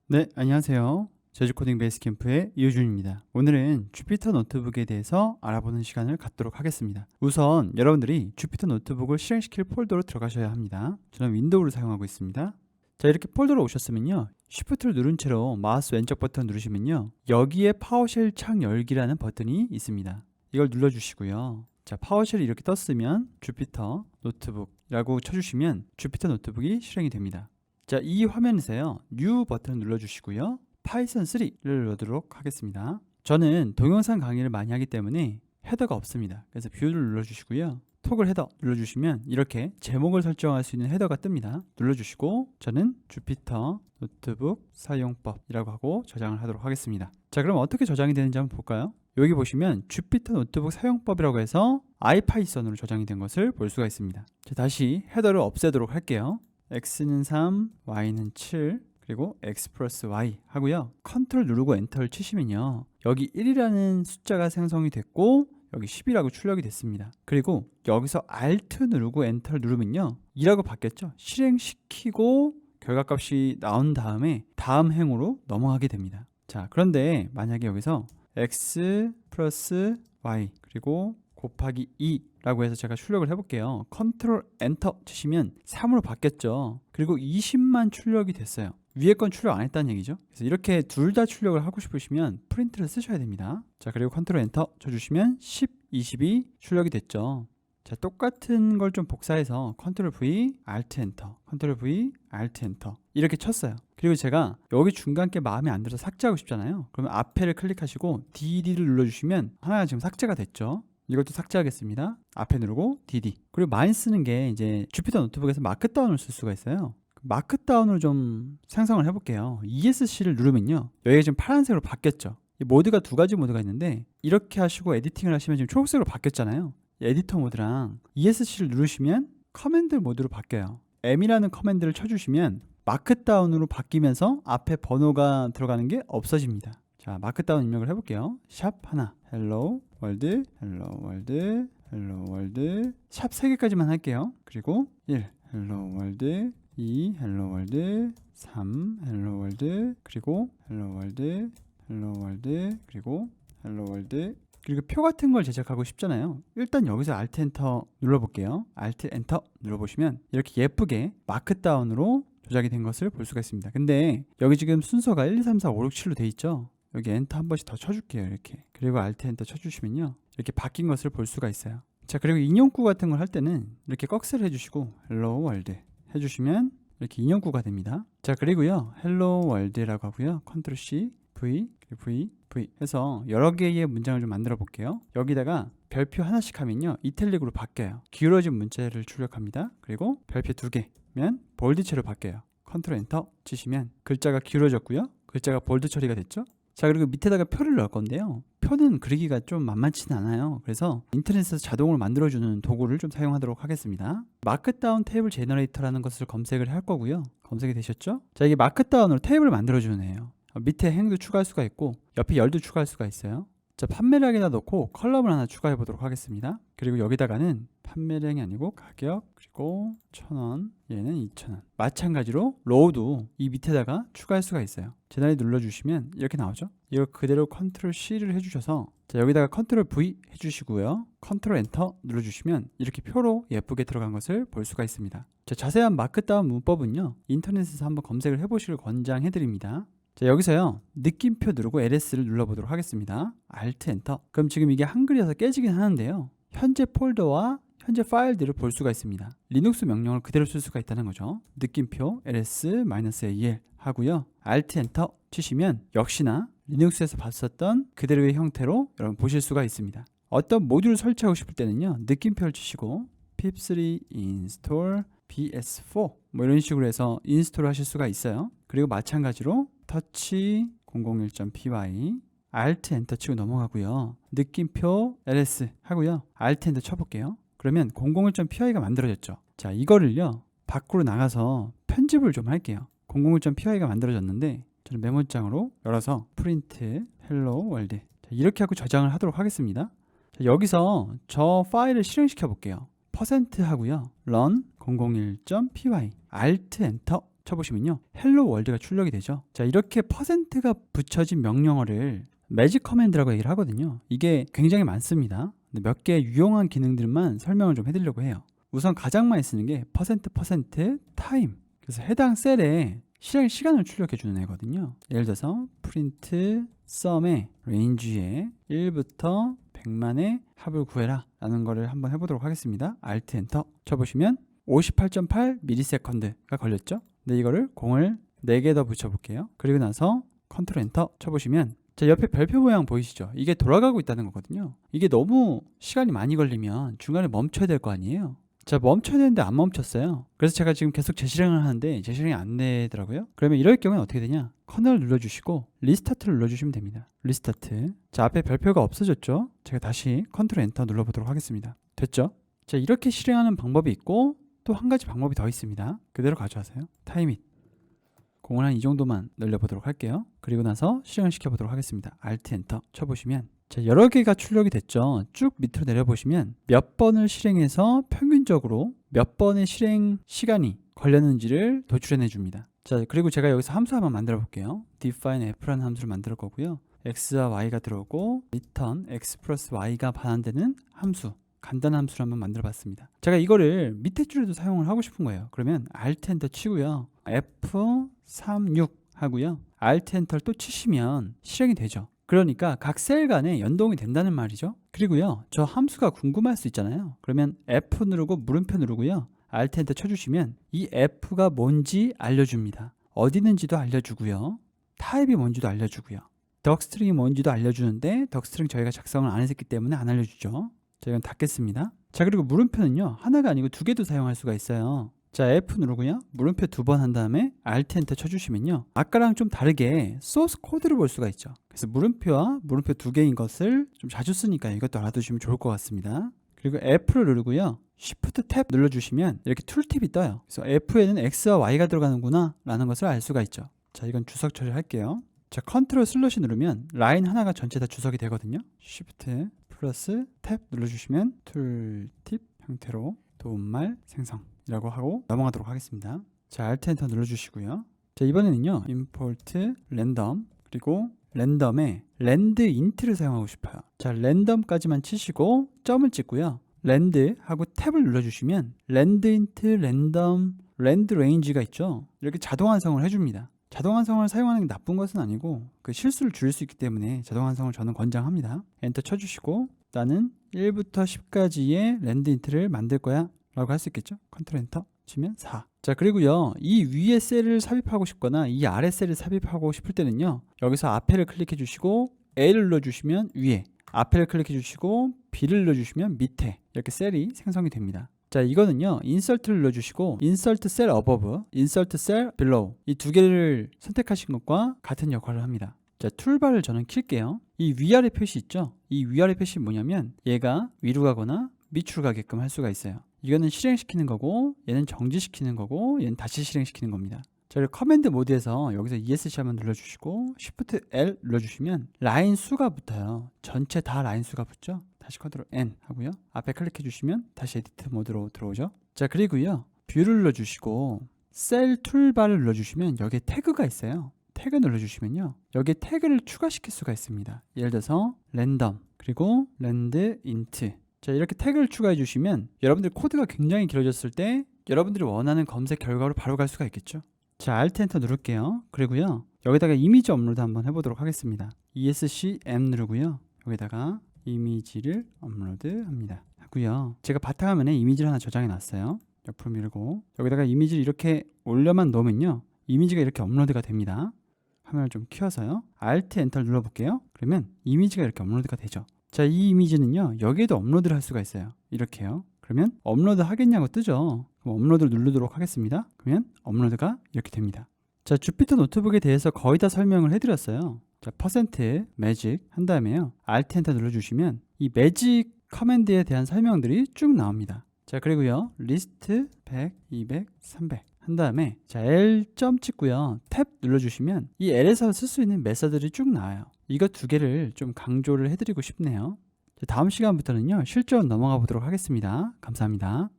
네, 안녕하세요. 제주코딩 베이스 캠프의 이우준입니다. 오늘은 주피터 노트북에 대해서 알아보는 시간을 갖도록 하겠습니다. 우선 여러분들이 주피터 노트북을 실행시킬 폴더로 들어가셔야 합니다. 저는 윈도우를 사용하고 있습니다. 자, 이렇게 폴더로 오셨으면요, Shift를 누른 채로 마우스 왼쪽 버튼 누르시면요, 여기에 파워쉘 창 열기라는 버튼이 있습니다. 이걸 눌러주시고요. 자, 파워쉘이 이렇게 떴으면 주피터 노트북이라고 쳐주시면 주피터 노트북이 실행이 됩니다. 자, 이 화면에서요, New 버튼을 눌러주시고요, 파이썬 3를 눌러도록 하겠습니다. 저는 동영상 강의를 많이 하기 때문에 헤더가 없습니다. 그래서 뷰를 눌러주시고요, 토글 헤더 눌러주시면 이렇게 제목을 설정할 수 있는 헤더가 뜹니다. 눌러주시고 저는 주피터 노트북 사용법이라고 하고 저장을 하도록 하겠습니다. 자, 그럼 어떻게 저장이 되는지 한번 볼까요? 여기 보시면 주피터 노트북 사용법이라고 해서 아이파이썬으로 저장이 된 것을 볼 수가 있습니다. 자, 다시 헤더를 없애도록 할게요. x는 3, y는 7, 그리고 x 플러스 y 하고요. 컨트롤 누르고 엔터를 치시면요, 여기 1이라는 숫자가 생성이 됐고 여기 10이라고 출력이 됐습니다. 그리고 여기서 Alt 누르고 엔터를 누르면요, 2라고 바뀌었죠. 실행시키고 결과값이 나온 다음에 다음 행으로 넘어가게 됩니다. 자, 그런데 만약에 여기서 x 플러스 y 그리고 곱하기 2라고 해서 제가 출력을 해볼게요. 컨트롤 엔터 치시면 3으로 바뀌었죠. 그리고 20만 출력이 됐어요. 위에 건 출력 안 했다는 얘기죠. 그래서 이렇게 둘 다 출력을 하고 싶으시면 프린트를 쓰셔야 됩니다. 자, 그리고 컨트롤 엔터 쳐주시면 10, 20이 출력이 됐죠. 자, 똑같은 걸 좀 복사해서 컨트롤 V, Alt 엔터, 컨트롤 V, Alt 엔터 이렇게 쳤어요. 그리고 제가 여기 중간 게 마음에 안 들어서 삭제하고 싶잖아요. 그러면 앞에를 클릭하시고 DD를 눌러주시면 하나가 지금 삭제가 됐죠. 이것도 삭제하겠습니다. 앞에 누르고 DD. 그리고 많이 쓰는 게 이제 주피터 노트북에서 마크다운을 쓸 수가 있어요. 마크다운을 좀 생성을 해볼게요. ESC를 누르면요, 여기가 지금 파란색으로 바뀌었죠. 이 모드가 두 가지 모드가 있는데 이렇게 하시고 에디팅을 하시면 지금 초록색으로 바뀌었잖아요. 에디터 모드랑 ESC를 누르시면 커맨드 모드로 바뀌어요. M이라는 커맨드를 쳐주시면 마크다운으로 바뀌면서 앞에 번호가 들어가는 게 없어집니다. 자, 마크다운 입력을 해볼게요. 샵 하나, 헬로 월드, 헬로 월드, 헬로 월드, 샵 3개까지만 할게요. 그리고 1, 헬로 월드, 2, 헬로 월드, 3, 헬로 월드, 그리고 헬로 월드, 헬로 월드, 그리고 헬로 월드. 그리고 표 같은 걸 제작하고 싶잖아요. 일단 여기서 Alt 엔터 눌러볼게요. Alt 엔터 눌러보시면 이렇게 예쁘게 마크다운으로 조작이 된 것을 볼 수가 있습니다. 근데 여기 지금 순서가 1, 2, 3, 4, 5, 6, 7로 돼 있죠. 여기 엔터 한 번씩 더 쳐줄게요. 이렇게. 그리고 Alt 엔터 쳐주시면요, 이렇게 바뀐 것을 볼 수가 있어요. 자, 그리고 인용구 같은 걸 할 때는 이렇게 꺽쇠를 해주시고 헬로 월드 해주시면 이렇게 인용구가 됩니다. 자, 그리고요, 헬로 월드라고 하고요, 컨트롤 C, V, V, V 해서 여러 개의 문장을 좀 만들어 볼게요. 여기다가 별표 하나씩 하면요, 이탈릭으로 바뀌어요. 기울어진 문자를 출력합니다. 그리고 별표 2개면 볼드체로 바뀌어요. 컨트롤 엔터 치시면 글자가 기울어졌고요, 글자가 볼드 처리가 됐죠. 자, 그리고 밑에다가 표를 넣을 건데요, 표는 그리기가 좀 만만치는 않아요. 그래서 인터넷에서 자동으로 만들어주는 도구를 좀 사용하도록 하겠습니다. 마크다운 테이블 제너레이터라는 것을 검색을 할 거고요. 검색이 되셨죠? 자, 이게 마크다운으로 테이블을 만들어주는 애예요. 밑에 행도 추가할 수가 있고 옆에 열도 추가할 수가 있어요. 자, 판매량에다 넣고 컬럼을 하나 추가해 보도록 하겠습니다. 그리고 여기다가는 판매량이 아니고 가격, 그리고 1,000원, 얘는 2,000원. 마찬가지로 로우도 이 밑에다가 추가할 수가 있어요. 제너레이트 눌러주시면 이렇게 나오죠. 이거 그대로 컨트롤 C를 해주셔서, 자, 여기다가 컨트롤 V 해주시고요, 컨트롤 엔터 눌러주시면 이렇게 표로 예쁘게 들어간 것을 볼 수가 있습니다. 자, 자세한 마크다운 문법은요, 인터넷에서 한번 검색을 해보시길 권장해드립니다. 자, 여기서요, 느낌표 누르고 LS를 눌러보도록 하겠습니다. Alt 엔터. 그럼 지금 이게 한글이어서 깨지긴 하는데요, 현재 폴더와 현재 파일들을 볼 수가 있습니다. 리눅스 명령을 그대로 쓸 수가 있다는 거죠. 느낌표 ls-al 하고요, Alt 엔터 치시면 역시나 리눅스에서 봤었던 그대로의 형태로 여러분 보실 수가 있습니다. 어떤 모듈을 설치하고 싶을 때는요, 느낌표를 치시고 pip3 install bs4 뭐 이런 식으로 해서 인스톨을 하실 수가 있어요. 그리고 마찬가지로 터치 001.py Alt 엔터 치고 넘어가고요, 느낌표 ls 하고요, Alt 엔터 쳐볼게요. 그러면 001.py가 만들어졌죠. 자, 이거를요, 밖으로 나가서 편집을 좀 할게요. 001.py가 만들어졌는데 저는 메모장으로 열어서 프린트 헬로 월드, 이렇게 하고 저장을 하도록 하겠습니다. 자, 여기서 저 파일을 실행시켜 볼게요. 퍼센트 하고요, run 001.py Alt 엔터 쳐보시면요, 헬로 월드가 출력이 되죠. 자, 이렇게 퍼센트가 붙여진 명령어를 매직 커맨드라고 얘기를 하거든요. 이게 굉장히 많습니다. 몇 개 유용한 기능들만 설명을 좀 해드리려고 해요. 우선 가장 많이 쓰는 게 퍼센트 타임. 그래서 해당 셀에 실행 시간을 출력해 주는 애거든요. 예를 들어서 프린트 썸의 레인지에 1부터 100만의 합을 구해라 라는 거를 한번 해보도록 하겠습니다. Alt 엔터 쳐보시면 58.8ms가 걸렸죠. 근데 이거를 공을 4개 더 붙여볼게요. 그리고 나서 컨트롤 엔터 쳐보시면 자, 옆에 별표 모양 보이시죠? 이게 돌아가고 있다는 거거든요. 이게 너무 시간이 많이 걸리면 중간에 멈춰야 될 거 아니에요. 자, 멈춰야 되는데 안 멈췄어요. 그래서 제가 지금 계속 재실행을 하는데 재실행이 안 되더라고요. 그러면 이럴 경우는 어떻게 되냐? 커널 눌러주시고 리스타트를 눌러주시면 됩니다. 리스타트. 자, 앞에 별표가 없어졌죠? 제가 다시 컨트롤 엔터 눌러보도록 하겠습니다. 됐죠? 자, 이렇게 실행하는 방법이 있고 또 한 가지 방법이 더 있습니다. 그대로 가져와서요. 타이밋. 공을 한 이 정도만 늘려보도록 할게요. 그리고 나서 실행을 시켜보도록 하겠습니다. Alt 엔터 쳐보시면 자, 여러 개가 출력이 됐죠. 쭉 밑으로 내려보시면 몇 번을 실행해서 평균적으로 몇 번의 실행 시간이 걸렸는지를 도출해내 줍니다. 자, 그리고 제가 여기서 함수 한번 만들어 볼게요. define f라는 함수를 만들 거고요. x와 y가 들어오고 return x 플러스 y가 반환되는 함수, 간단한 함수를 한번 만들어 봤습니다. 제가 이거를 밑에 줄에도 사용을 하고 싶은 거예요. 그러면 Alt 엔터 치고요. F36 하고요. Alt 엔터를 또 치시면 실행이 되죠. 그러니까 각 셀 간에 연동이 된다는 말이죠. 그리고요, 저 함수가 궁금할 수 있잖아요. 그러면 F 누르고 물음표 누르고요. Alt 엔터 쳐주시면 이 F가 뭔지 알려줍니다. 어디 있는지도 알려주고요. 타입이 뭔지도 알려주고요. 덕스트링이 뭔지도 알려주는데 덕스트링 저희가 작성을 안 했기 때문에 안 알려주죠. 자, 이건 닫겠습니다. 자, 그리고 물음표는요, 하나가 아니고 2개도 사용할 수가 있어요. 자, F 누르고요. 물음표 2번 한 다음에 Alt 엔터 쳐주시면요, 아까랑 좀 다르게 소스 코드를 볼 수가 있죠. 그래서 물음표와 물음표 2개인 것을 좀 자주 쓰니까 이것도 알아두시면 좋을 것 같습니다. 그리고 F를 누르고요. Shift 탭 눌러주시면 이렇게 툴팁이 떠요. 그래서 F에는 X와 Y가 들어가는구나 라는 것을 알 수가 있죠. 자, 이건 주석 처리할게요. 자, 컨트롤 슬롯이 누르면 라인 하나가 전체 다 주석이 되거든요. Shift 플러스 탭 눌러주시면 툴팁 형태로 도움말 생성이라고 하고 넘어가도록 하겠습니다. 자, Alt 엔터 눌러주시고요. 자, 이번에는요, import random 그리고 랜덤에 랜드 인트를 사용하고 싶어요. 자, 랜덤까지만 치시고 점을 찍고요. 랜드 하고 탭을 눌러주시면 랜드 인트 랜덤 랜드 레인지가 있죠. 이렇게 자동 완성을 해줍니다. 자동 완성을 사용하는 게 나쁜 것은 아니고 그 실수를 줄일 수 있기 때문에 자동 완성을 저는 권장합니다. 엔터 쳐주시고 나는 1부터 10까지의 랜드 인트를 만들 거야 라고 할 수 있겠죠. 컨트롤 엔터 치면 4. 자, 그리고요, 이 위에 셀을 삽입하고 싶거나 이 아래 셀을 삽입하고 싶을 때는요, 여기서 앞에를 클릭해 주시고 A를 눌러주시면 위에, 앞에를 클릭해 주시고 B를 눌러주시면 밑에 이렇게 셀이 생성이 됩니다. 자, 이거는요, 인설트를 눌러주시고 인설트 셀 어버브, 인설트 셀 빌로우 이 2개를 선택하신 것과 같은 역할을 합니다. 자, 툴바를 저는 킬게요. 이 위아래 표시 있죠? 이 위아래 표시 뭐냐면 얘가 위로 가거나 밑으로 가게끔 할 수가 있어요. 이거는 실행시키는 거고 얘는 정지시키는 거고 얘는 다시 실행시키는 겁니다. 자, 커맨드 모드에서 여기서 ESC 한번 눌러주시고 Shift L 눌러주시면 라인 수가 붙어요. 전체 다 라인 수가 붙죠. 다시 컨트롤 N 하고요. 앞에 클릭해 주시면 다시 에디트 모드로 들어오죠. 자, 그리고요, 뷰를 눌러주시고 셀 툴바를 눌러주시면 여기에 태그가 있어요. 태그 눌러주시면요, 여기에 태그를 추가시킬 수가 있습니다. 예를 들어서 랜덤 그리고 랜드 인트. 자, 이렇게 태그를 추가해 주시면 여러분들 코드가 굉장히 길어졌을 때 여러분들이 원하는 검색 결과로 바로 갈 수가 있겠죠. 자, Alt 엔터 누를게요. 그리고요, 여기다가 이미지 업로드 한번 해보도록 하겠습니다. ESC M 누르고요, 여기다가 이미지를 업로드 합니다 하고요. 제가 바탕화면에 이미지를 하나 저장해 놨어요. 옆으로 밀고 여기다가 이미지를 이렇게 올려만 놓으면요, 이미지가 이렇게 업로드가 됩니다. 화면을 좀 키워서요, Alt 엔터를 눌러볼게요. 그러면 이미지가 이렇게 업로드가 되죠. 자, 이 이미지는요, 여기에도 업로드를 할 수가 있어요. 이렇게요. 그러면 업로드 하겠냐고 뜨죠. 그럼 업로드를 누르도록 하겠습니다. 그러면 업로드가 이렇게 됩니다. 자, 주피터 노트북에 대해서 거의 다 설명을 해드렸어요. 자, 퍼센트 매직 한 다음에요, Alt 엔터 눌러주시면 이 매직 커맨드에 대한 설명들이 쭉 나옵니다. 자, 그리고요, 리스트 100, 200, 300 한 다음에 자, L 점 찍고요, 탭 눌러주시면 이 L에서 쓸 수 있는 메서드들이 쭉 나와요. 이거 2개를 좀 강조를 해드리고 싶네요. 다음 시간부터는요, 실전 넘어가 보도록 하겠습니다. 감사합니다.